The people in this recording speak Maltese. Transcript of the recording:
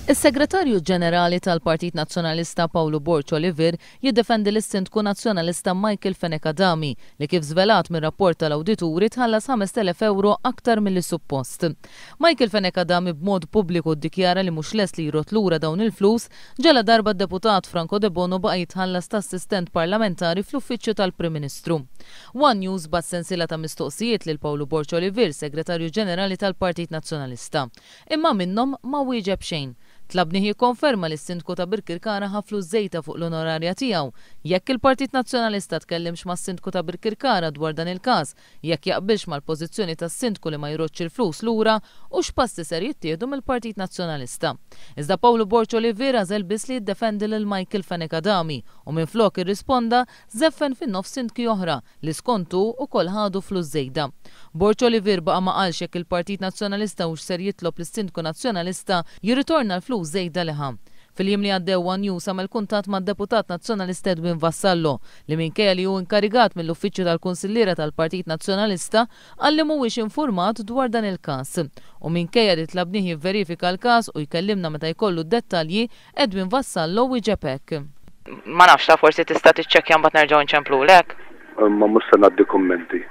Is-Segretarju Ġenerali tal-Partit Nazzjonalista Pawlu Borċ Oliver jiddefendi l-Sindku Nazzjonalista Michael Fenekadami li kif żvelat mir-rapport tal-awdituri tħallas 5,000 euro aktar mill-suppost. Michael Fenekadami b'mod pubbliku ddikjara li mhux lest li jrot lura dawn il-flus ġala darba d-deputat Franco De Bono baqa' jitħallas ta' assistent parlamentari fl-uffiċċju tal-Prim Ministru. One News bat sensiela ta' mistoqsijiet lil Pawlu Borċ Oliver, Segretarju Ġenerali tal-Partit Nazzjonalista. Imma minnhom ma wieġeb xejn. Tlabni jikkonferma li s-Sindku ta' Birkirkara ħaflu żejta fuq l-onorarja tiegħu. Jekk il-Partit Nazzjonalista tkellimx mas-Sindku ta' Birkirkara dwar dan il-każ, jekk jaqbilx mal-pożizzjoni tas-Sindku li ma jrodx il-flus lura u x'passi ser jittieħdu mill-Partit Nazzjonalista. Iżda Pawlu Borċ Oliver għażel biss li jiddefendi lil Michael Fenekadami u minflok irrisponda żeffen fin-nofs sindki oħra li skontu wkoll ħadu flus żejda. Borċ Oliver baqa' ma qalx jekk il-Partit Nazzjonalista hux ser jitlob lis-Sindku Nazzjonalista jirritorna l-flus żejda liħa. Fil-jiem li għaddew One News għamel kuntatt mad-deputat nazzjonalista Edwin Vassallo li minkejja li hu inkarigat mill-uffiċċju tal-Kunsilliera tal-Partit Nazzjonalista għalli mhuwiex infurmat dwar dan il-każ. U minkejja li tlabnih jivverifika l-każ u jkellimna meta jkollu d-dettalji, Edwin Vassallo wieġeb hekk. Ma nafx ta' forsi tista' tiċċekkja mbagħad nerġgħu nċemplulek. Ma mhux se ngħaddi kummenti.